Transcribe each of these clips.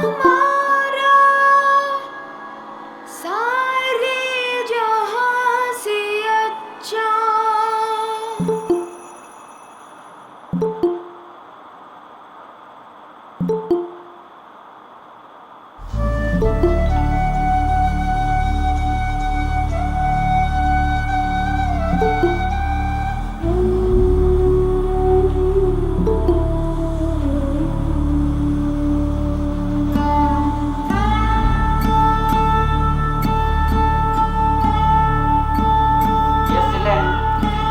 हमारा सारे जहां से अच्छा।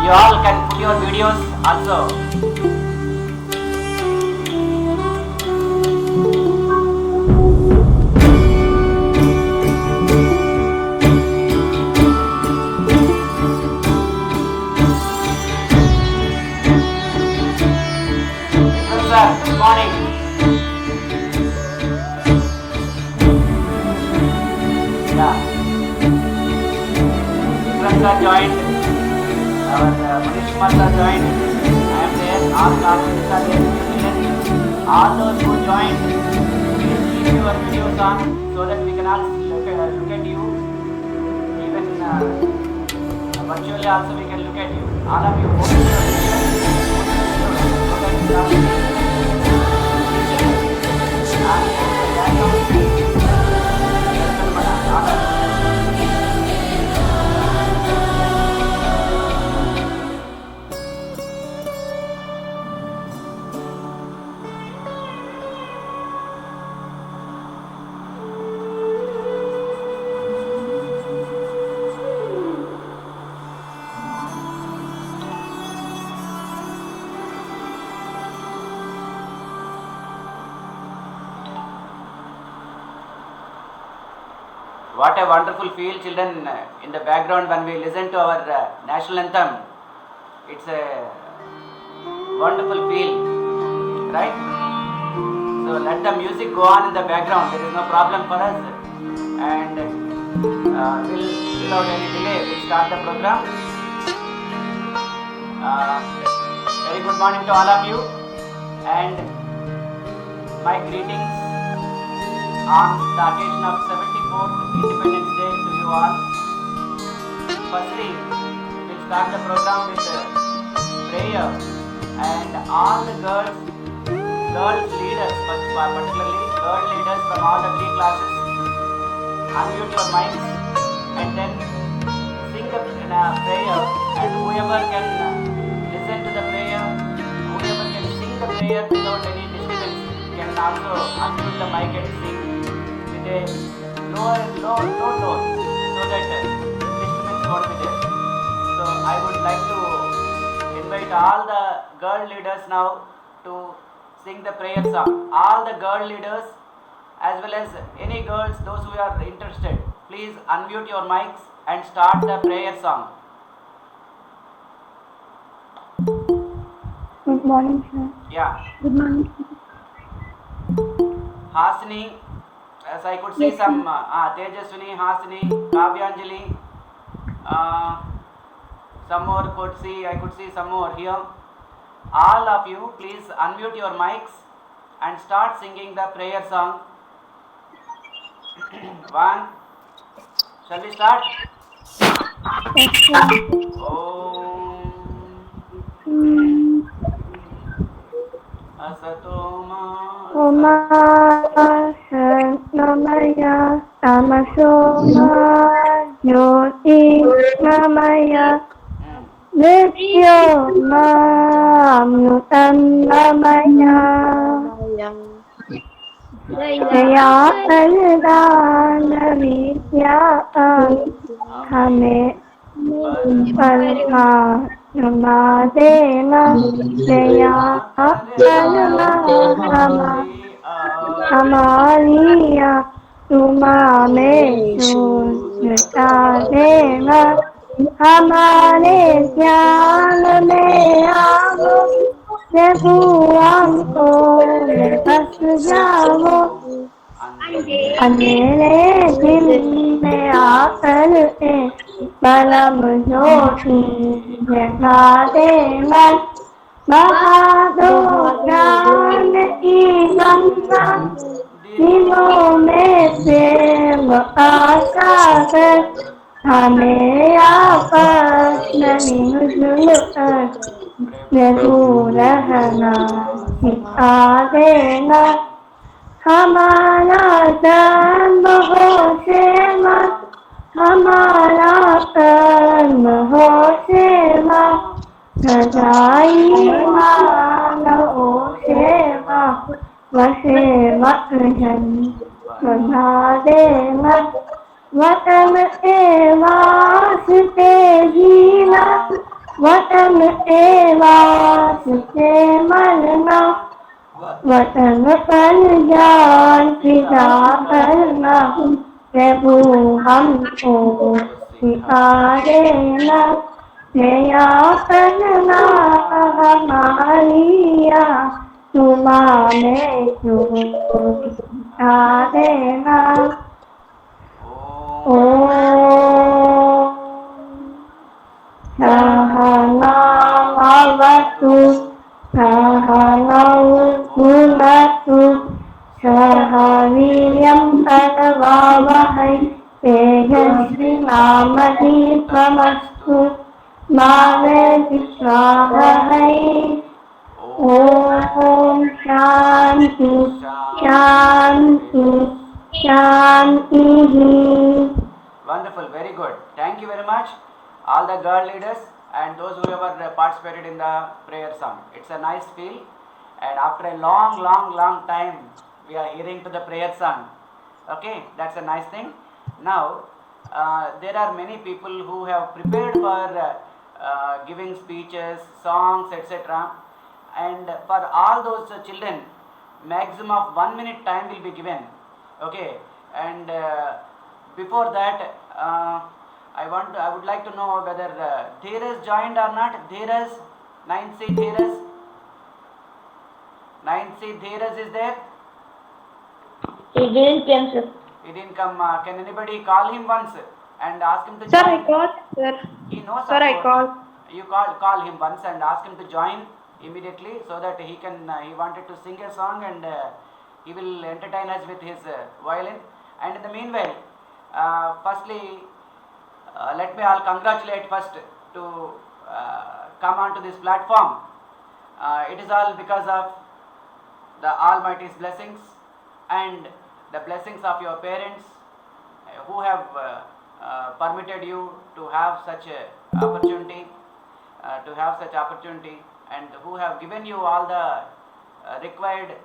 You all can put your videos also. Sir, good morning. Yeah. Vikram sir joined. Our Manish Kumar sir joined. I am there. All classes are there. All those who joined, please keep your videos on so that we can all look at you. Even virtually also we can look at you. All of you. What a wonderful feel, children, in the background when we listen to our national anthem. It's a wonderful feel, right? So let the music go on in the background. There is no problem for us, and without any delay, we'll start the program. Very good morning to all of you, and my greetings on the occasion of 74th Independence Day to you all. Firstly, we'll start the program with prayer, and all the girls leaders, particularly girl leaders from all the 3 classes, unmute your mics and then sing a prayer, and whoever can listen to the prayer, whoever can sing the prayer without any disturbance can also unmute the mic and sing with a low tone so that disturbance won't be there. So I would like to invite all the girl leaders now to sing the prayer song. All the girl leaders as well as any girls, those who are interested, please unmute your mics and start the prayer song. Good morning, sir. Yeah. Good morning. Hasini, as I could see Yes, some Tejaswini, Hasini, Kavyanjali, some more I could see some more here. All of you, please unmute your mics and start singing the prayer song. One. Shall we start? yes, sir. Om Asatoma Oma Namaya Tamasoma Yoti Namaya Nityo Namutam Namaya Jaya Alidana Vidya Hame Parma Namadena Jaya Alama Amalia Tumame Sutadena Amale Jnana में आवो प्रभु हमको बस जाओ अंधेरे दिल में आकर बलम ज्योति जगा देना बहा दो ज्ञान की गंगा दिलों आशा कर हमें आपस नहीं मिलकर जरूर रहना सिखा देना हमारा जन्म हो सेवा हमारा कर्म हो सेवा सदाई मानव सेवा वसेवा जन सदा देना वतन वास्ते जीना वतन वास्ते मरना वतन पर जान फिदा करना प्रभु हमको सिखा देना दया करना हमारिया तुम्हारे जो सिखा देना Om. सहनावतु सहनौ भुनक्तु सह वीर्यं करवावहै तेजस्विनामधीत्वमस्तु मा विद्विषावहै ॐ शान्ति शान्ति शान्तिः Wonderful, very good. Thank you very much, all the girl leaders and those who ever participated in the prayer song. It's a nice feel, and after a long time, we are hearing to the prayer song. Okay, that's a nice thing. Now, there are many people who have prepared for giving speeches, songs, etc. And for all those children, maximum of 1 minute time will be given. Okay, and before that, I would like to know whether Dheeraj joined or not. Dheeraj, 9C Dheeraj. 9C Dheeraj is there? He didn't come, sir. He didn't come. Can anybody call him once and ask him to Sir, join? I called, sir. He knows. Sir, I called. You call him once and ask him to join immediately, so that he can. He wanted to sing a song and he will entertain us with his violin. And in the meanwhile, firstly, let me all congratulate first to come onto this platform. It is all because of the Almighty's blessings and the blessings of your parents who have permitted you to have such a opportunity, and who have given you all the required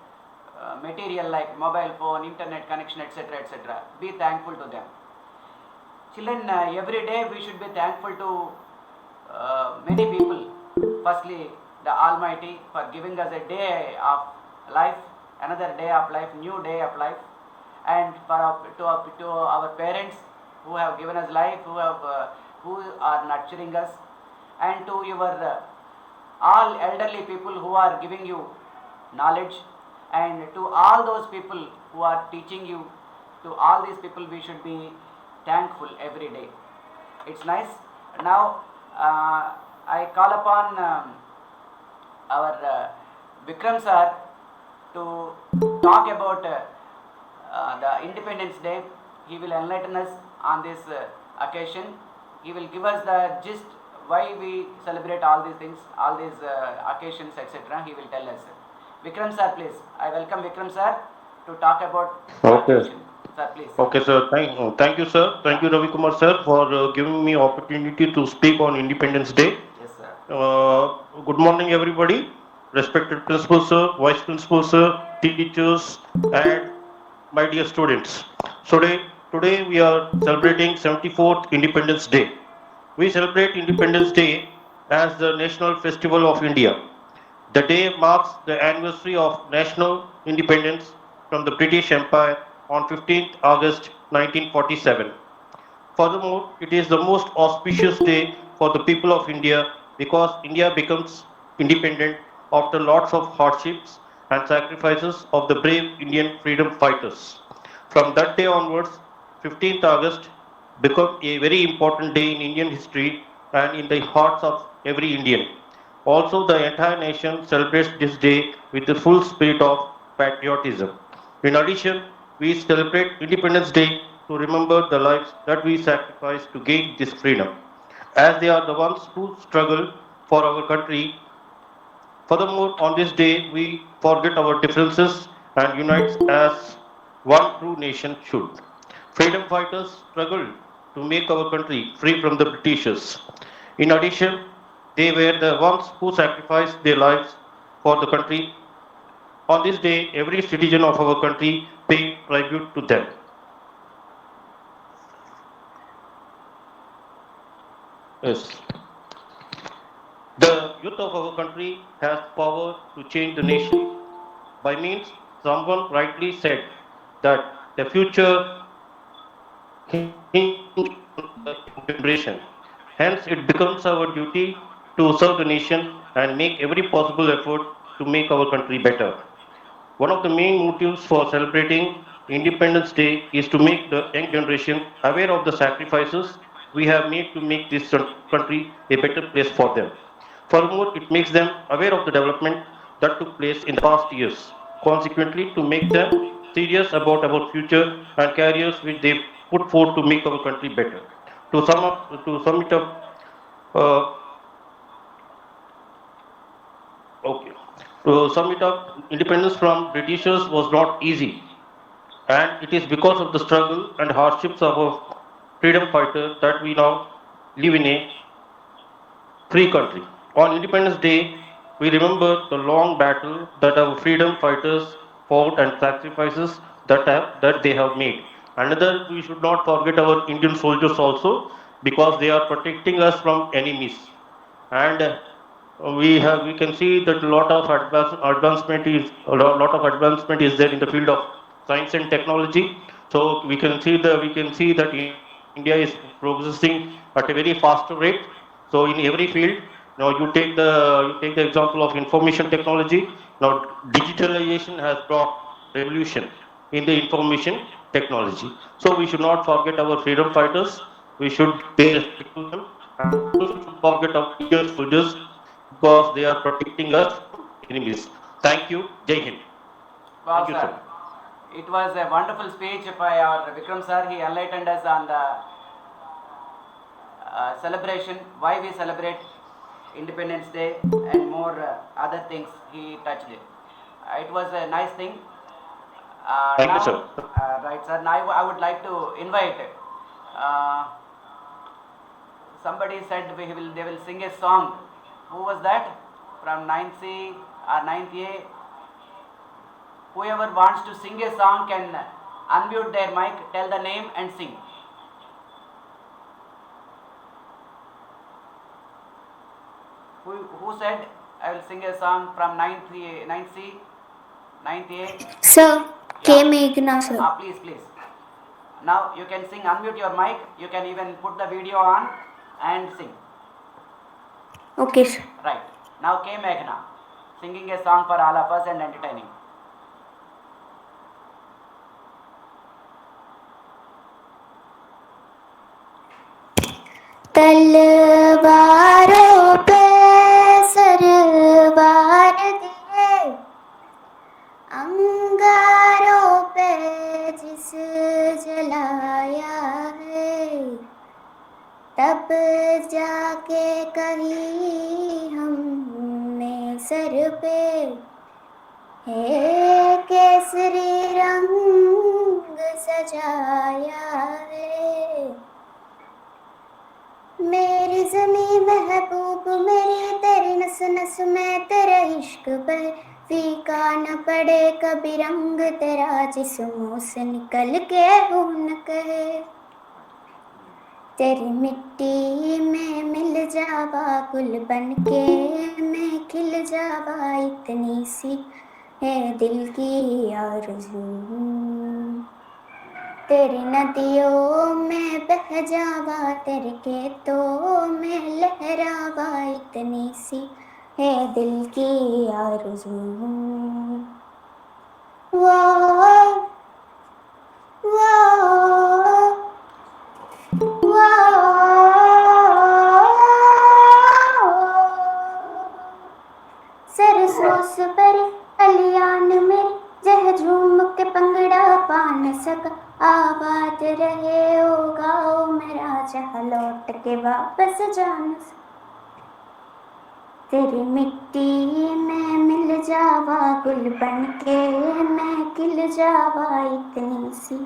material like mobile phone, internet connection, etc., etc. Be thankful to them. Children, every day we should be thankful to many people. Firstly, the Almighty for giving us a day of life, another day of life, new day of life, and to our parents who have given us life, who are nurturing us, and to your all elderly people who are giving you knowledge, and to all those people who are teaching you. To all these people we should be thankful every day. It's nice. Now I call upon our Vikram sir to talk about the Independence Day. He will enlighten us on this occasion. He will give us the gist why we celebrate all these things, all these occasions, etc. He will tell us. Vikram sir, please. I welcome Vikram sir to talk about the occasion. Sir, please. Okay, sir. Thank you, sir. Thank you, Ravi Kumar, sir, for giving me opportunity to speak on Independence Day. Yes, sir. Good morning, everybody. Respected principal, sir, vice principal, sir, teachers, and my dear students. Today we are celebrating 74th Independence Day. We celebrate Independence Day as the national festival of India. The day marks the anniversary of national independence from the British Empire on 15th August 1947. Furthermore, it is the most auspicious day for the people of India because India becomes independent after lots of hardships and sacrifices of the brave Indian freedom fighters. From that day onwards, 15th August became a very important day in Indian history and in the hearts of every Indian. Also, the entire nation celebrates this day with the full spirit of patriotism. In addition, we celebrate Independence Day to remember the lives that we sacrificed to gain this freedom, as they are the ones who struggle for our country. Furthermore, on this day, we forget our differences and unite as one true nation should. Freedom fighters struggled to make our country free from the Britishers. In addition, they were the ones who sacrificed their lives for the country. On this day, every citizen of our country pay tribute to them. Yes. The youth of our country has power to change the nation. By means, someone rightly said that the future hinges on the generation. Hence, it becomes our duty to serve the nation and make every possible effort to make our country better. One of the main motives for celebrating Independence Day is to make the young generation aware of the sacrifices we have made to make this country a better place for them. Furthermore, it makes them aware of the development that took place in the past years. Consequently, to make them serious about our future and careers which they put forth to make our country better. To sum it up, uh, okay. To sum it up, independence from Britishers was not easy, and it is because of the struggle and hardships of our freedom fighters that we now live in a free country. On Independence Day, we remember the long battle that our freedom fighters fought and sacrifices that they have made. Another, we should not forget our Indian soldiers also because they are protecting us from enemies. And we can see that a lot of advancement is there in the field of science and technology. So we can see that India is progressing at a very faster rate. So in every field, now you take the example of information technology. Now digitalization has brought revolution in the information technology. So we should not forget our freedom fighters. We should pay respect to them, and also should not forget our Indian soldiers because they are protecting us from enemies. Thank you. Jai Hind. Wow, Thank you, sir. sir. It was a wonderful speech by our Vikram sir. He enlightened us on the celebration, why we celebrate Independence Day, and more other things he touched it. It was a nice thing. Thank you, Now, sir. right, sir. Now I would like to invite. Uh, Somebody said they will sing a song. Who was that? From 9th C or 9th A? Whoever wants to sing a song can unmute their mic, tell the name and sing. Who said I will sing a song from 9th C, 9th A? Sir, K. Yeah. Meghna, sir. Please. Now you can sing, unmute your mic. You can even put the video on and sing. Okay, sir. Right. Now K. Meghna singing a song for all of us and entertaining. तलवारों पे सरवार दिए, अंगारों पे जिस जलाया है, तब जाके कहीं हमने सर पे है केसरी रंग सजाया है। मेरी ज़मीं महबूब मेरी, तेरी नस नस में तेरा इश्क बहे, फीका न पड़े कभी रंग तेरा जिस्मों से निकल के वो न कहे। तेरी मिट्टी में मिल जावा गुल बन के मैं खिल जावा, इतनी सी है दिल की आरज़ू। तेरी नदियों में बह जावा, तेरे खेतों में लहरावा, इतनी सी है दिल की आरज़ू। वाह वाह सरसों से भरी अलियान मेरी, जह झूम के पंगड़ा पा न सका, आबाद रहे ओ गाओ मेरा, जहाँ लौट के वापस जाना। तेरी मिट्टी में मिल जावा, गुल बन के मैं खिल जावा, इतनी सी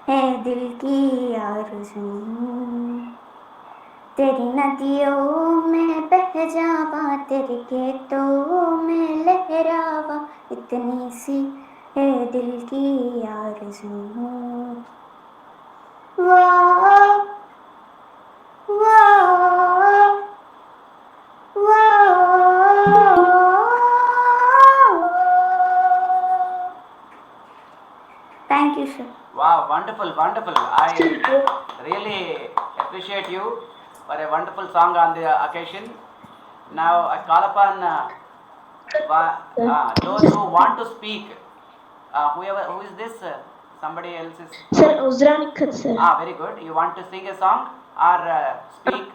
है दिल की आरज़ू। तेरी नदियों में बह जावा, तेरे खेतों में लहरावा, इतनी सी है दिल की आरज़ू। वाह वाह वाह। Thank you, sir. Wow, wonderful, wonderful. I really appreciate you for a wonderful song on the occasion. Now I call upon those who want to speak. Who is this? Somebody else is. Sir, Uzra Nikhat, sir. Very good. You want to sing a song or speak?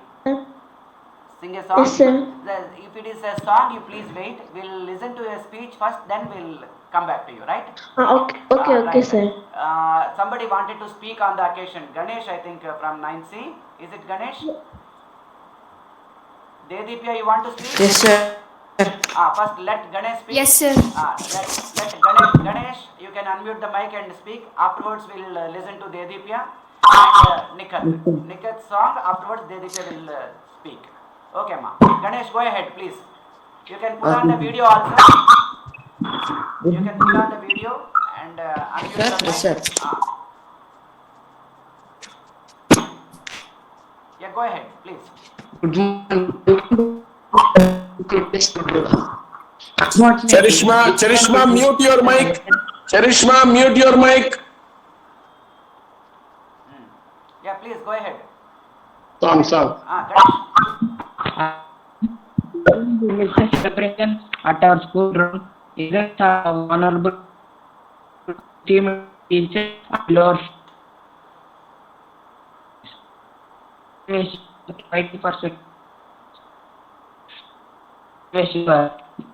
Sing a song? Yes, sir. If it is a song, you please wait. We'll listen to a speech first, then we'll come back to you, right? Okay, Right. sir. Somebody wanted to speak on the occasion. Ganesh, I think, from 9C. Is it Ganesh? Dedipya, you want to speak? Yes, sir. First let Ganesh speak. Yes, sir. Let Ganesh, you can unmute the mic and speak. Afterwards, we'll listen to Dedipya and Nikhat. Nikhat's song. Afterwards, Dedipya will speak. Okay, ma. Ganesh, go ahead, please. You can put on the video also. You can put on the video and unmute the mic. Yes, sir. Yeah, go ahead, please. Good morning. Charishma, mute your mic. Charishma, mute your mic. Yeah, please go ahead. Song. Ganesh. Celebration at our school room is a honorable team teacher and Lord 20%.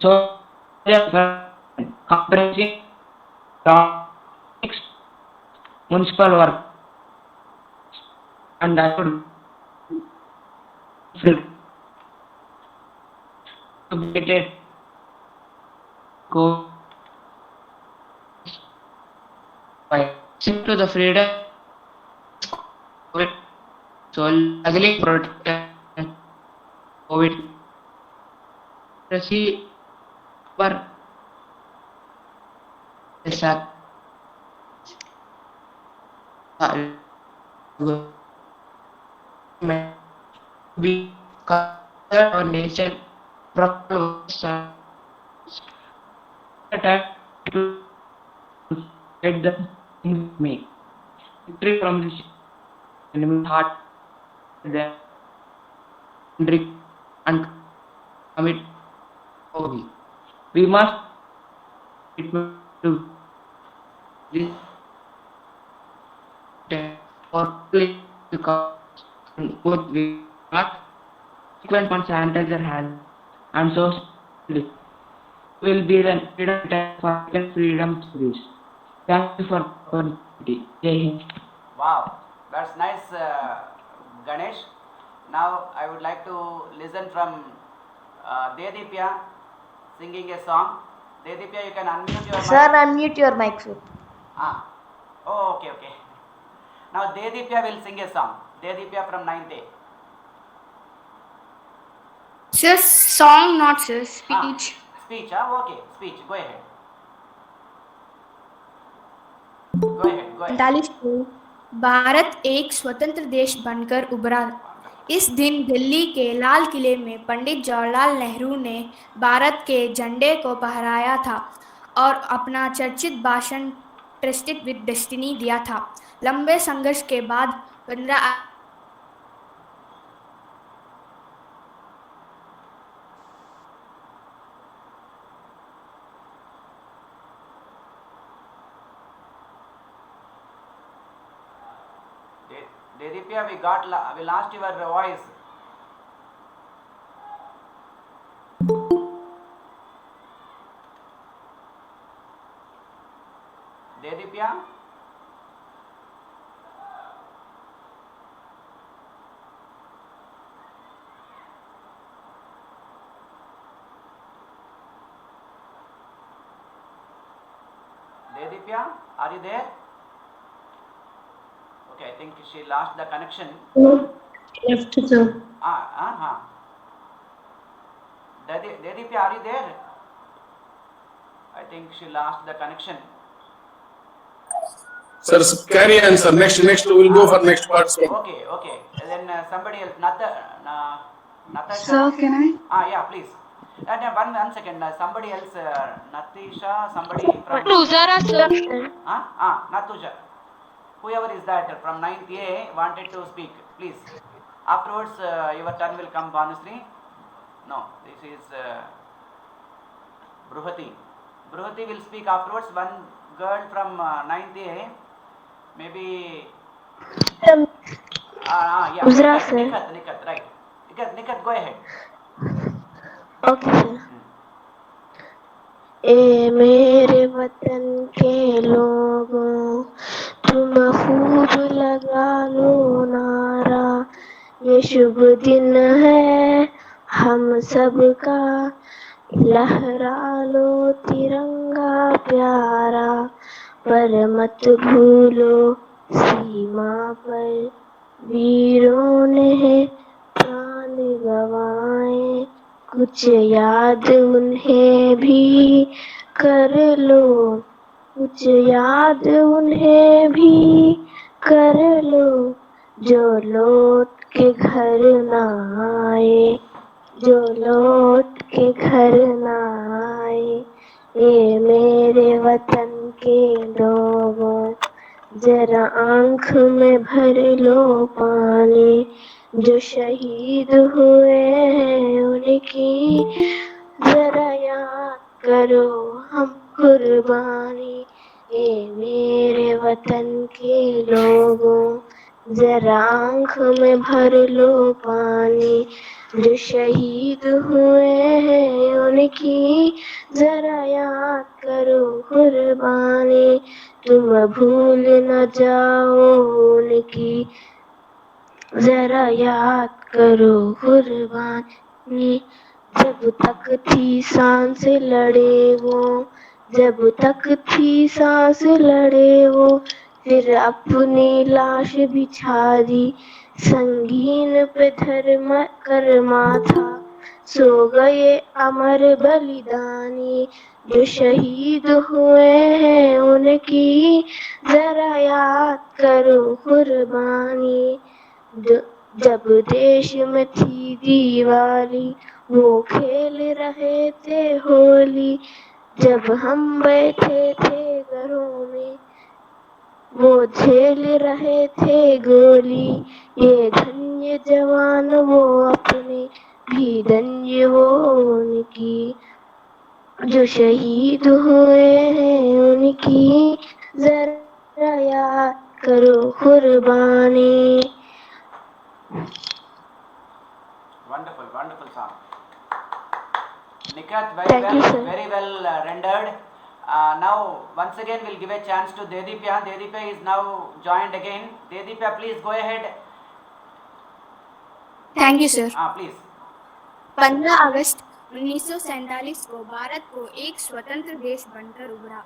So, comprehensive municipal work and I would go by to the freedom so luckily protect COVID see पर ऐसा में भी culture और nation problem to get the me victory from this enemy heart the and commit hobby. We must to this or play to both we not frequent on sanitizer hand and so will be the freedom for freedom to this. Thank you for opportunity. Jai Hind. Wow, that's nice, Ganesh. Now I would like to listen from Dedipya singing a song. Dedipya, you can unmute your Sir, mic. unmute your mic, sir. Oh, okay. Now Dedipya will sing a song. Dedipya from 9th A. Sir, song, not sir, speech. Speech, okay. Speech, go ahead. Go ahead. Bharat एक स्वतंत्र देश बनकर उभरा। इस दिन दिल्ली के लाल किले में पंडित जवाहरलाल नेहरू ने भारत के झंडे को फहराया था और अपना चर्चित भाषण ट्रस्टेड विद डेस्टिनी दिया था। लंबे संघर्ष के बाद 15 Dedipya, we lost your voice. Dedipya? Dedipya, are you there? Okay, I think she lost the connection. Left, sir. Dedipya, are you there? I think she lost the connection. Sir, carry on, sir. Next, we'll go for next participant. Okay. Then somebody else, Natasha. Sir, can I? Yeah, please. And one second. Somebody else, Natisha. Somebody from. Tuzara, sir. Natusha. Whoever is that from 9th A wanted to speak. Please. Afterwards, your turn will come, Banusri. No, this is Bruhati. Bruhati will speak afterwards. One girl from 9th A. Maybe. Yeah. Uzra, sir. Nikat, right. Nikat, go ahead. Okay, sir. ए मेरे वतन के लोगों, तुम खूब लगा लो नारा, ये शुभ दिन है हम सबका, लहरा लो तिरंगा प्यारा, पर मत भूलो सीमा पर वीरों ने प्राण गंवाए, कुछ याद उन्हें भी कर लो, कुछ याद उन्हें भी कर लो, जो लौट के घर ना आए, जो लौट के घर ना आए। ये मेरे वतन के लोगों, जरा आँख में भर लो पानी, जो शहीद हुए हैं उनकी जरा याद करो हम कुर्बानी। ये मेरे वतन के लोगों, जरा आँख में भर लो पानी, जो शहीद हुए हैं उनकी जरा याद करो कुर्बानी। तुम भूल न जाओ उनकी, जरा याद करो कुर्बानी। जब तक थी सांस लड़े वो, जब तक थी सांस लड़े वो, फिर अपनी लाश बिछा दी, संगीन पे धर्म कर माथा, सो गए अमर बलिदानी। जो शहीद हुए हैं उनकी जरा याद करो कुर्बानी। जब देश में थी दिवाली, वो खेल रहे थे होली, जब हम बैठे थे घरों में, वो झेल रहे थे गोली। ये धन्य जवान वो अपने, भी धन्य वो उनकी, जो शहीद हुए हैं उनकी जरा याद करो कुर्बानी। Wonderful song. Nikat, Thank you, sir. very well rendered. Now, once again, we'll give a chance to Dedipya. Dedipya is now joined again. Dedipya, please go ahead. Thank you sir. Please. 15 अगस्त 1947 को भारत को एक स्वतंत्र देश बनकर उभरा।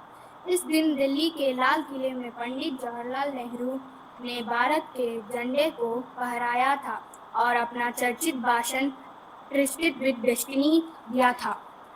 इस दिन दिल्ली के लाल किले में पंडित जवाहरलाल नेहरू ने भारत के झंडे को फहराया था और अपना चर्चित भाषण ट्रिस्टेड विद डेस्टिनी दिया था।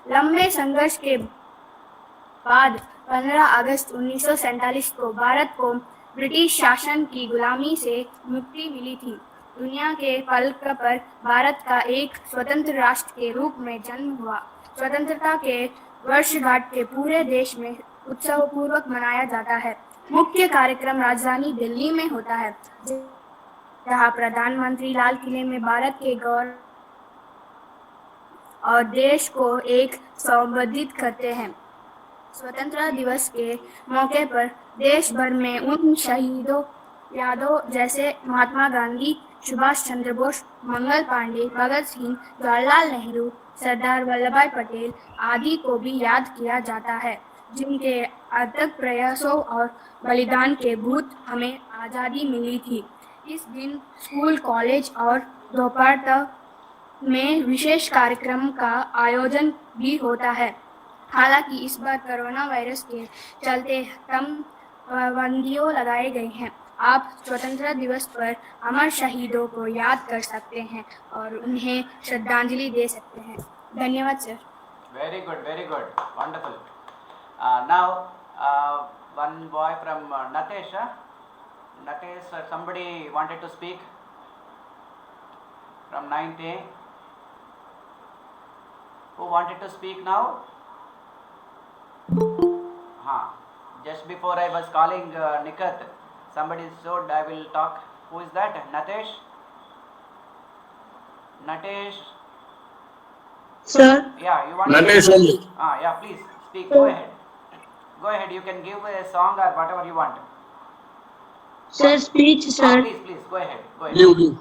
लंबे संघर्ष के बाद 15 अगस्त 1947 को भारत को ब्रिटिश शासन की गुलामी से मुक्ति मिली थी। दुनिया के पलक पर भारत का एक स्वतंत्र राष्ट्र के रूप में जन्म हुआ। स्वतंत्रता के वर्षगांठ के पूरे देश में उत्सवपूर्वक मनाया जाता है। मुख्य कार्यक्रम राजधानी दिल्ली में होता है, जहां प्रधानमंत्री लाल किले में भारत के गौरव और देश को एक संबोधित करते हैं। स्वतंत्रता दिवस के मौके पर देश भर में उन शहीदों यादों जैसे महात्मा गांधी, सुभाष चंद्र बोस, मंगल पांडे, भगत सिंह, जवाहरलाल नेहरू, सरदार वल्लभभाई पटेल आदि को भी याद किया जाता है, जिनके अथक प्रयासों और बलिदान के भूत हमें आज़ादी मिली थी। इस दिन स्कूल, कॉलेज और दोपहर में विशेष कार्यक्रम का आयोजन भी होता है। हालांकि इस बार कोरोना वायरस के चलते कम पाबंदियों लगाए गए हैं। आप स्वतंत्रता दिवस पर अमर शहीदों को याद कर सकते हैं और उन्हें श्रद्धांजलि दे सकते हैं। धन्यवाद sir. Very good, very good. Wonderful. Now, one boy from Natesh. Natesh, somebody wanted to speak from 9th A. Who wanted to speak now? Just before I was calling Nikat, somebody showed I will talk. Who is that? Natesh? Natesh? Sir, Yeah, you want Natesh to only. Yeah, please speak. Go ahead. Go ahead. You can give a song or whatever you want. sir, speech, sir. Please, go ahead. Go ahead. Give.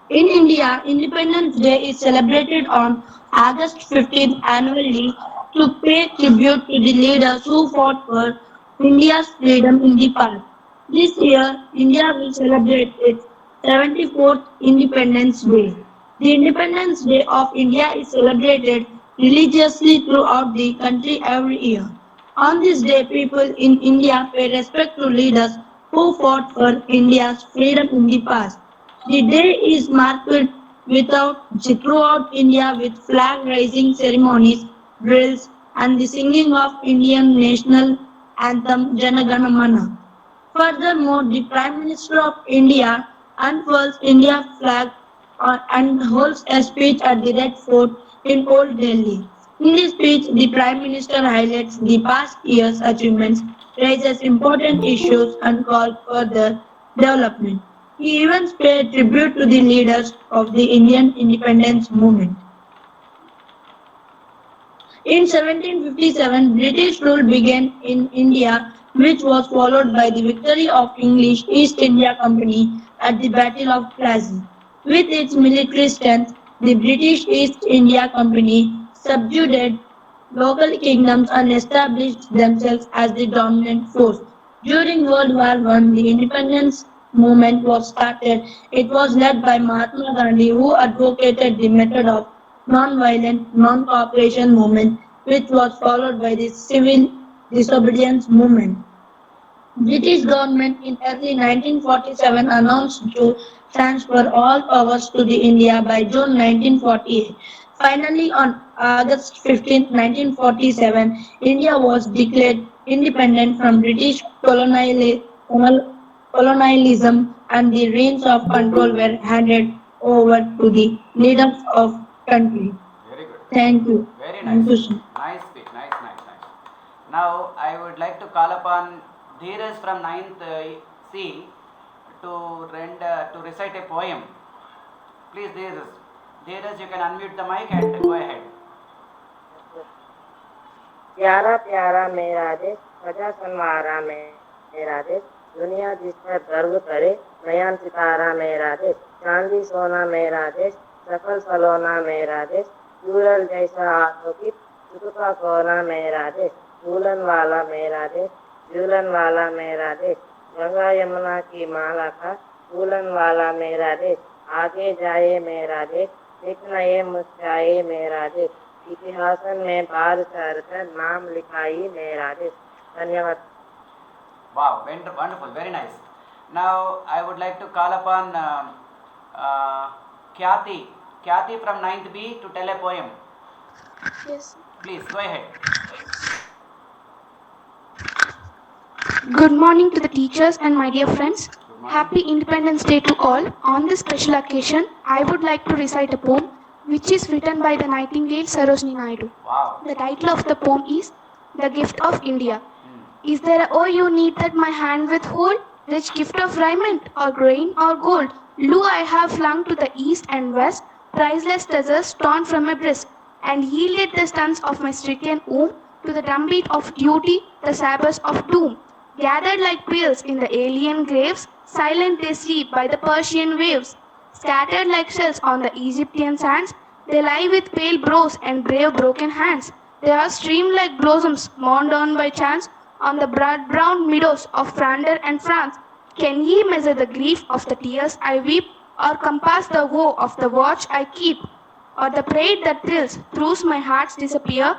In India, Independence Day is celebrated on August 15th annually to pay tribute to the leaders who fought for India's freedom in the past. This year, India will celebrate its 74th Independence Day. The Independence Day of India is celebrated religiously throughout the country every year. On this day, people in India pay respect to leaders who fought for India's freedom in the past. The day is marked throughout India with flag raising ceremonies, drills, and the singing of Indian national anthem Jana Gana Mana. Furthermore, the Prime Minister of India unfurls India flag and holds a speech at the Red Fort in Old Delhi. In this speech, the Prime Minister highlights the past year's achievements, raises important issues, and calls for the development. He even paid tribute to the leaders of the Indian independence movement. In 1757, British rule began in India, which was followed by the victory of English East India Company at the Battle of Plassey. With its military strength, the British East India Company subjugated local kingdoms and established themselves as the dominant force. During World War I, the independence movement was started. It was led by Mahatma Gandhi, who advocated the method of non-violent, non-cooperation movement, which was followed by the civil disobedience movement. British government in early 1947 announced to transfer all powers to the India by June 1948. Finally, on August 15, 1947, India was declared independent from British colonialism and the reins of control were handed over to the leaders of country. Very good. Thank you. Very Thank nice. you, sir. Nice speech. Nice. Now, I would like to call upon Dheeraj from 9th C to recite a poem. Please, Dheeraj. Dheeraj, you can unmute the mic and go ahead. प्यारा प्यारा मेरा देश, सजा संवारा मेरा देश, दुनिया जिस पर गर्व करे, नयन सितारा मेरा देश, चांदी सोना मेरा देश, सफल सलोना मेरा देश, चूरल जैसा हाथों की चुका कोना मेरा देश, झूलन वाला मेरा देश, झूलन वाला मेरा देश, गंगा यमुना की माला का झूलन वाला मेरा देश, आगे जाए मेरा देश, देखना ये मुस्काए मेरा देश, इतिहासन में बार चढ़कर नाम लिखाई मेरा देश। धन्यवाद। Wow, wonderful, very nice. Now, I would like to call upon Khyati from 9th B to tell a poem. Yes. Please, go ahead. Good morning to the teachers and my dear friends. Happy Independence Day to all. On this special occasion, I would like to recite a poem which is written by the Nightingale Sarojini Naidu. Wow. The title of the poem is The Gift of India. Is there a you need that my hand withhold? Rich gift of raiment, or grain, or gold? Lo, I have flung to the east and west, priceless treasures torn from my breast, and yielded the stunts of my stricken womb to the drumbeat of duty, the sabres of doom. Gathered like quails in the alien graves, silent they sleep by the Persian waves. Scattered like shells on the Egyptian sands, they lie with pale brows and brave broken hands. They are streamed like blossoms mourned on by chance on the blood-brown meadows of Flanders and France. Can ye measure the grief of the tears I weep, or compass the woe of the watch I keep, or the pride that thrills through my heart's disappear?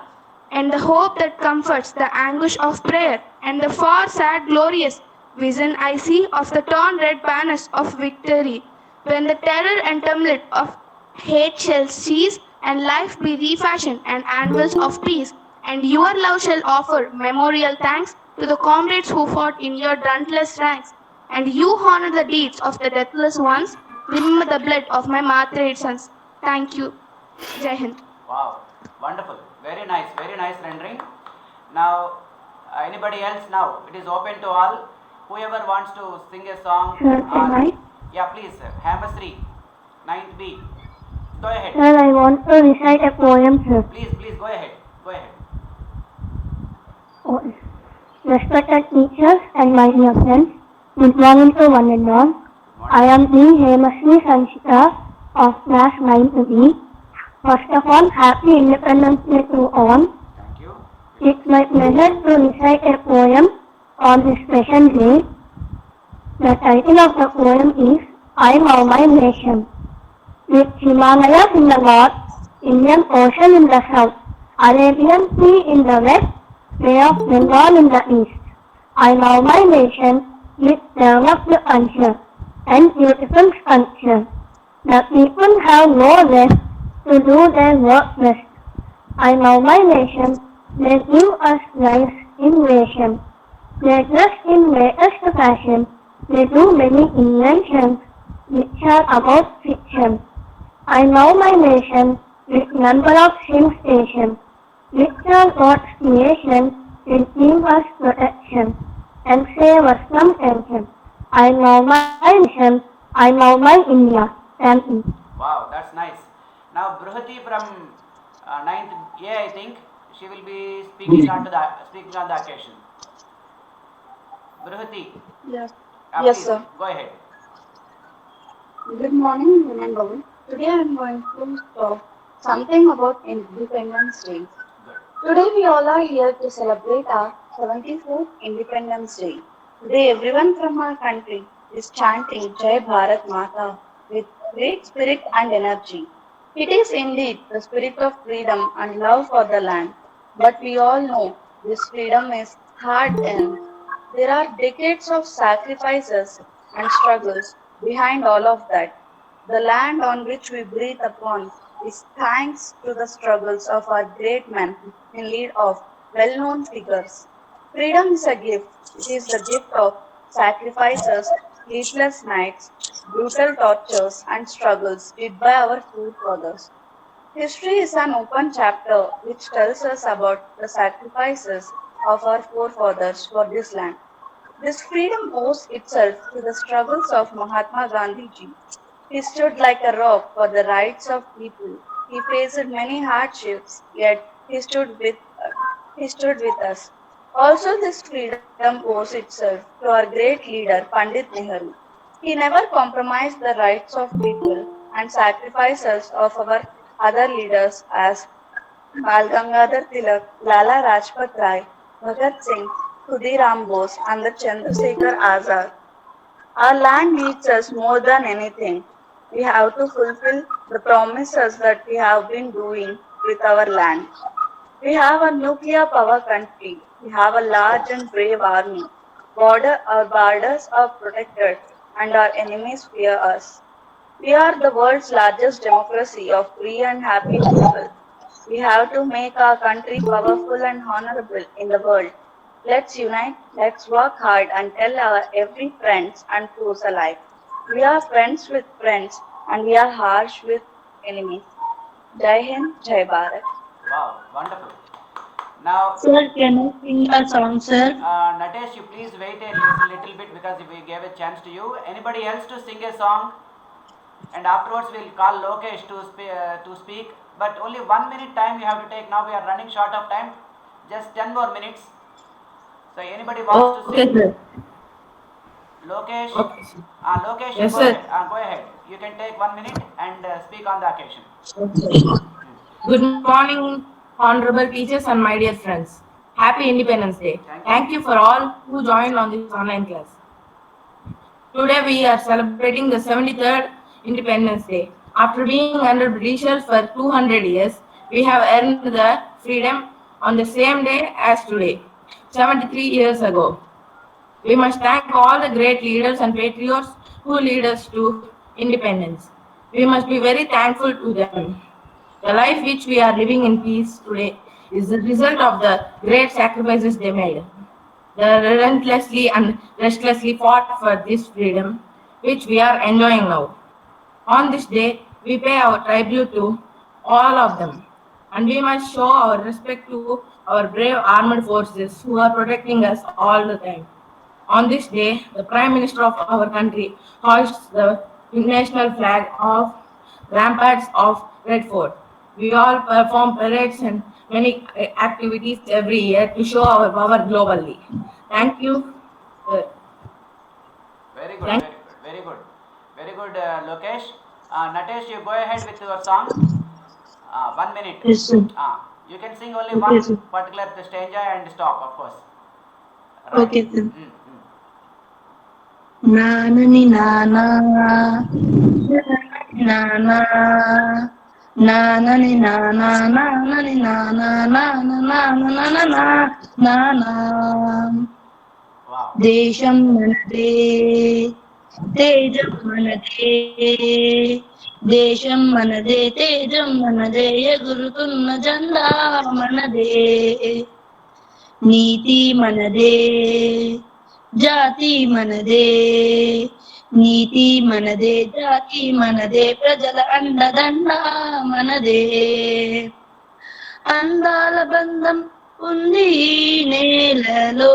and the hope that comforts the anguish of prayer, and the far sad glorious vision I see of the torn red banners of victory, when the terror and tumult of hate shall cease, and life be refashioned and anvils of peace, and your love shall offer memorial thanks to the comrades who fought in your dauntless ranks, and you honor the deeds of the deathless ones. Remember the blood of my martyred sons. Thank you. Jai Hind. Wow, wonderful. Very nice rendering. Now, anybody else now? It is open to all. Whoever wants to sing a song. Sir, can I? Yeah, please, sir. Hamasri, 9th B. Go ahead. Sir, I want to recite a poem, sir. Please, go ahead. Oh, respected teachers and my dear friends, good morning to one and all. I am the Hemasri Sanchita of class 9th B. First of all, happy Independence Day to all. Thank you. It's my pleasure to recite a poem on this special day. The title of the poem is I Love My Nation. With Himalayas in the north, Indian Ocean in the south, Arabian Sea in the west, Bay of Bengal in the east. I love my nation with developed culture and beautiful sculpture. The people have no rest to do their work best. I love my nation, they give us rice innovation. They dress in latest fashion, they do many inventions which are about fiction. I love my nation with number of hill stations, which are God's creation, will give us protection and save us from tension. I love my nation, I love my India. Thank you. Wow, that's nice. Now, Bruhati from 9th A, I think, she will be speaking on the occasion. Bruhati. Yes. Please, Sir. Go ahead. Good morning, everyone. Today I am going to talk something about Independence Day. Today we all are here to celebrate our 74th Independence Day. Today everyone from our country is chanting Jai Bharat Mata with great spirit and energy. It is indeed the spirit of freedom and love for the land. But we all know this freedom is hard earned. There are decades of sacrifices and struggles behind all of that. The land on which we breathe upon is thanks to the struggles of our great men in lead of well-known figures. Freedom is a gift. It is the gift of sacrifices, sleepless nights, brutal tortures and struggles did by our forefathers. History is an open chapter which tells us about the sacrifices of our forefathers for this land. This freedom owes itself to the struggles of Mahatma Gandhi ji. He stood like a rock for the rights of people. He faced many hardships, yet he stood with us. Also, this freedom owes itself to our great leader, Pandit Nehru. He never compromised the rights of people and sacrifices of our other leaders as Bal Gangadhar Tilak, Lala Rajpat Rai, Bhagat Singh, Khudiram Bose, and the Chandrasekhar Azad. Our land needs us more than anything. We have to fulfill the promises that we have been doing with our land. We have a nuclear power country. We have a large and brave army. Our borders are protected and our enemies fear us. We are the world's largest democracy of free and happy people. We have to make our country powerful and honorable in the world. Let's unite, let's work hard and tell our every friends and foes alike. We are friends with friends and we are harsh with enemies. Jai Hind, Jai Bharat. Wow, wonderful. Now, Sir, can I sing a song, sir? Natesh, you please wait a little bit because we gave a chance to you. Anybody else to sing a song? And afterwards we'll call Lokesh to speak. But only 1 minute time you have to take. Now we are running short of time. Just 10 more minutes. So anybody wants to sing? Sir. Lokesh? Okay. Lokesh, Yes, go sir. ahead. Go ahead. You can take 1 minute and speak on the occasion. Good morning, honorable teachers and my dear friends. Happy Independence Day. Thank you for all who joined on this online class. Today we are celebrating the 73rd Independence Day. After being under Britishers for 200 years, we have earned the freedom on the same day as today, 73 years ago. We must thank all the great leaders and patriots who lead us to independence. We must be very thankful to them. The life which we are living in peace today is the result of the great sacrifices they made. They relentlessly and restlessly fought for this freedom, which we are enjoying now. On this day, we pay our tribute to all of them, and we must show our respect to our brave armed forces who are protecting us all the time. On this day, the Prime Minister of our country hoists the national flag of ramparts of Red Fort. We all perform parades and many activities every year to show our power globally. Thank you. Very good, Thank very good, very good. Very good, Lokesh. Natesh, you go ahead with your song. 1 minute. Yes, sir. You can sing only Okay, sir. one particular stanza and stop, of course. Okay, sir. Mm, mm. Nanani nana, nana, nanani nana, nanani nana, nana, nana, nana, nana. Wow. దేశం మనదే తేజం మనదే దేశం మనదే తేజం మనదే ఎగురుతున్న జెండా మనదే నీతి మనదే జాతి మనదే నీతి మనదే జాతి మనదే ప్రజల అండదండ మనదే అందాల బంధం ఉంది ఈ నేలలో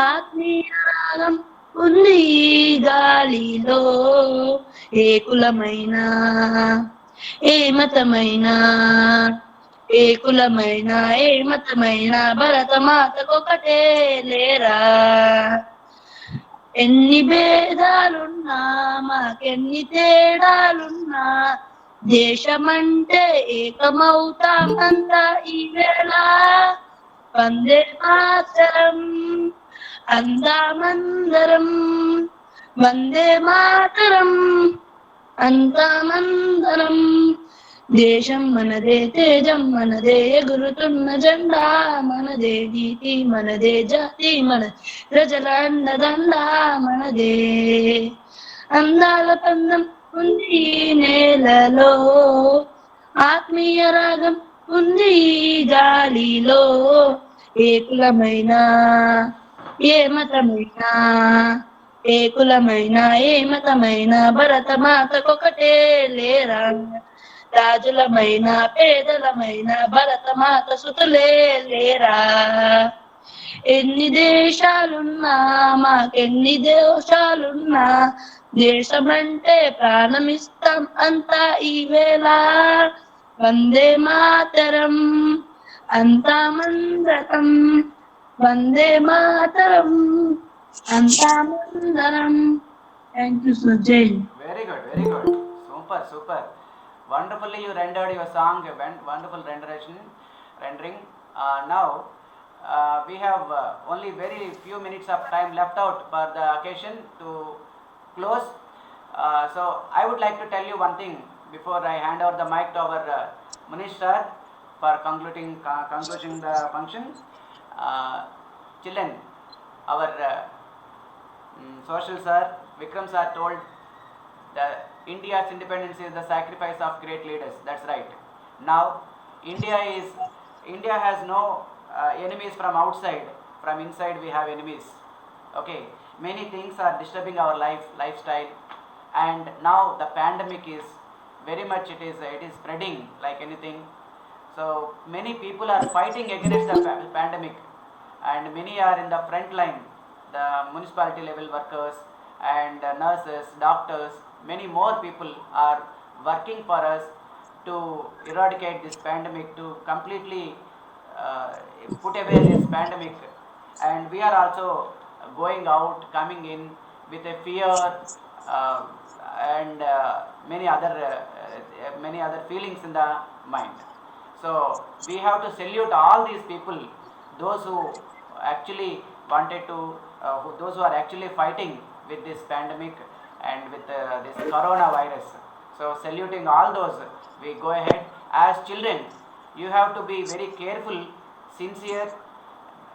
ఆత్మీయ రాగం ఉంది ఈ గాలిలో ఏ కులమైన ఏ మతమైన ఏ కులమైన ఏ మతమైన భరతమాతకొకటే లేరా ఎన్ని భేదాలున్నా మాకెన్ని తేడాలున్నా దేశమంటే ఏకమవుతామంతా ఈవేళ వందే మాతరం అందామందరం వందే మాతరం అంతామందరం దేశం మనదే తేజం మనదే ఎగురుతున్న జెండా మనదే నీతి మనదే జాతి మన ప్రజల అండదండ మనదే అందాల పందం ఉంది ఈ నేలలో ఆత్మీయ రాగం ఉంది ఈ గాలిలో ఏ కులమైన ఏ మతమైన ఏ కులమైన ఏ మతమైన భరతమాతకొకటే లేరా రాజులమైన పేదలమైన భరతమాత సుతులే లేరా ఎన్ని దేశాలున్నా మాకెన్ని దోషాలున్నా దేశమంటే ప్రాణమిస్తాం అంతా ఈవేళ Vande Mataram అంతామందరం Vande Mataram అంతామందరం thank you so జై Very good, very good. Super, super. Wonderfully you rendered your song, a wonderful rendering. Now, we have only very few minutes of time left out for the occasion to close. So, I would like to tell you one thing before I hand over the mic to our Munish sir for concluding the function. Children, our social sir, Vikram sir told that India's independence is the sacrifice of great leaders. That's right. Now, India has no enemies from outside. From inside, we have enemies. Okay, many things are disturbing our lifestyle, and now the pandemic is very much. It is spreading like anything. So many people are fighting against the pandemic, and many are in the front line. The municipality level workers and nurses, doctors, many more people are working for us to eradicate this pandemic, to completely put away this pandemic. And we are also going out, coming in with a fear and many other feelings in the mind. So we have to salute all these people, those who actually wanted to, those who are actually fighting with this pandemic and with this coronavirus. So saluting all those, we go ahead as children. You have to be very careful, sincere,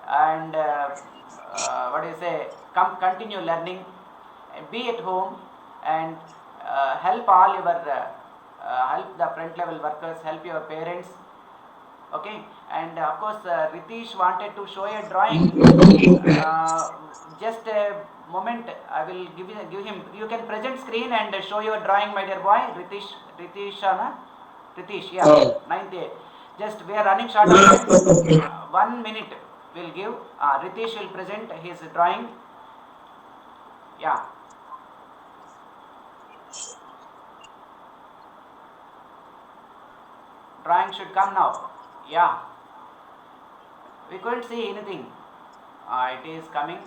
and what do you say? Continue learning. Be at home and help all your help the front level workers, help your parents. Okay, and of course, Ritesh wanted to show a drawing. Just a moment, I will give him. You can present screen and show your drawing, my dear boy. Ritesh, Ritesh, yeah, Oh. 9th A. Just we are running short of time. 1 minute will give. Ritesh will present his drawing. Yeah. Drawing should come now. Yeah. We couldn't see anything. It is coming.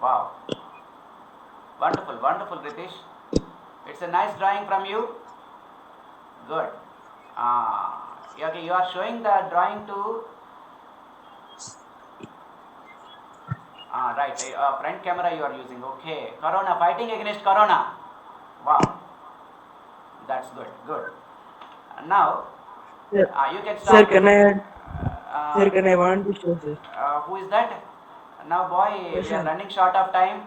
Wow. Wonderful, wonderful, Ritesh. It's a nice drawing from you. Good. Okay, you are showing the drawing to. Right. Front camera you are using. Okay. Corona, fighting against Corona. Wow. That's good. Good. Now, you can start. Sir, can I want to show this? Who is that? Now, boy, we are running short of time.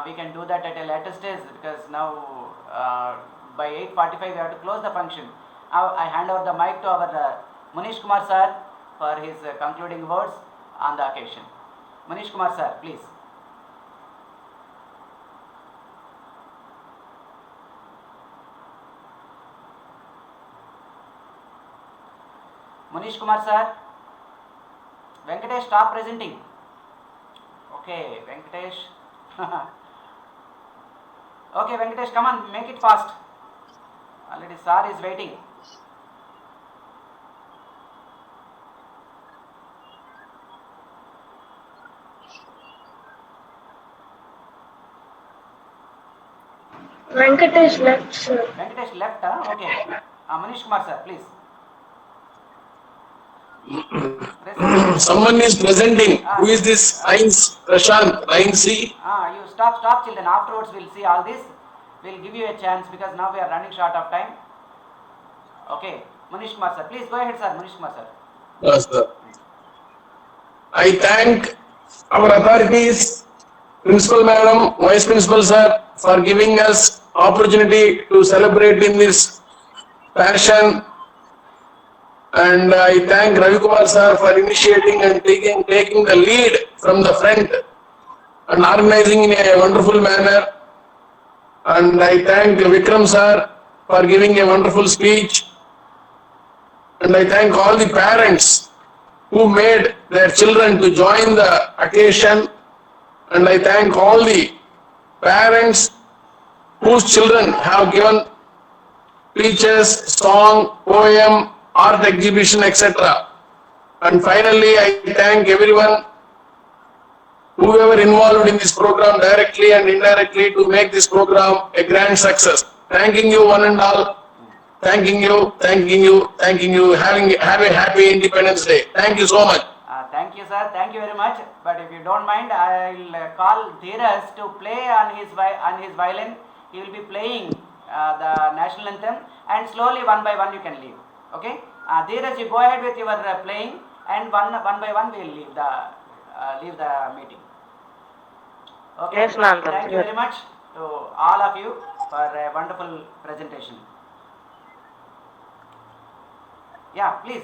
We can do that at a later stage because now by 8:45 we have to close the function. I hand over the mic to our Manish Kumar sir for his concluding words on the occasion. Manish Kumar sir, please. Manish Kumar sir. Venkatesh, stop presenting. Okay, Venkatesh. Okay, Venkatesh, come on, make it fast. Already sir is waiting. Venkatesh left, sir. Venkatesh left, huh? Okay. Manish Kumar sir, please. Someone is presenting. Who is this? Heinz Prashant, line C. You stop children. Afterwards we'll see all this. We'll give you a chance because now we are running short of time. Okay. Manish Kumar sir, please go ahead sir. Manish Kumar sir. Yes, sir. I thank our authorities, Principal Madam, Vice Principal Sir, for giving us opportunity to celebrate in this fashion. And I thank Ravi Kumar Sir for initiating and taking the lead from the front and organizing in a wonderful manner. And I thank Vikram Sir for giving a wonderful speech. And I thank all the parents who made their children to join the occasion. And I thank all the parents whose children have given speeches, song, poem, art exhibition, etc. And finally, I thank everyone, whoever involved in this program directly and indirectly to make this program a grand success. Thanking you one and all. Thanking you. Have a happy Independence Day. Thank you so much. Thank you sir. Thank you very much. But if you don't mind, I will call Dheeraj to play on his violin. He will be playing the national anthem, and slowly one by one you can leave. Okay? Dheeraj, you go ahead with your playing, and one by one we will leave the meeting. Okay? Yes, ma'am. Thank you very much to all of you for a wonderful presentation. Yeah, please.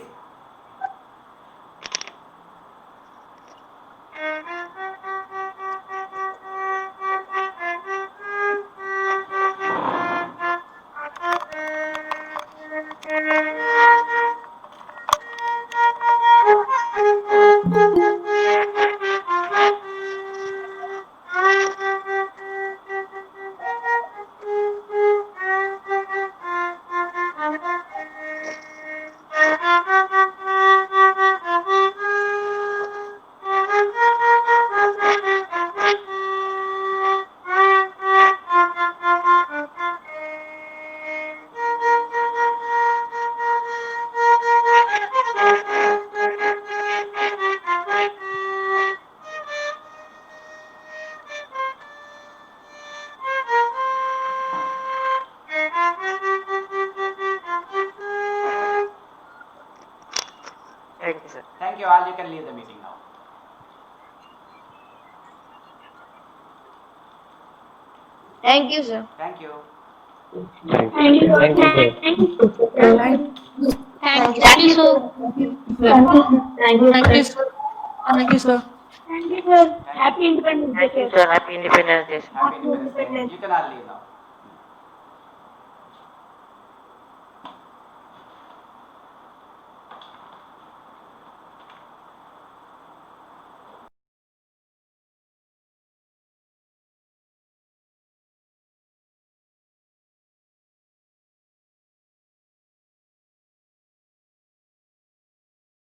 Kewal, you can leave the meeting now. Thank you, sir. Thank you. Thank you. Thank you. Thank you, sir. Thank you, sir. Thank you, sir. Thank you, sir. Happy Independence Day, Thank you, sir. sir. Happy Independence Day. Happy Independence Day. You can all leave now.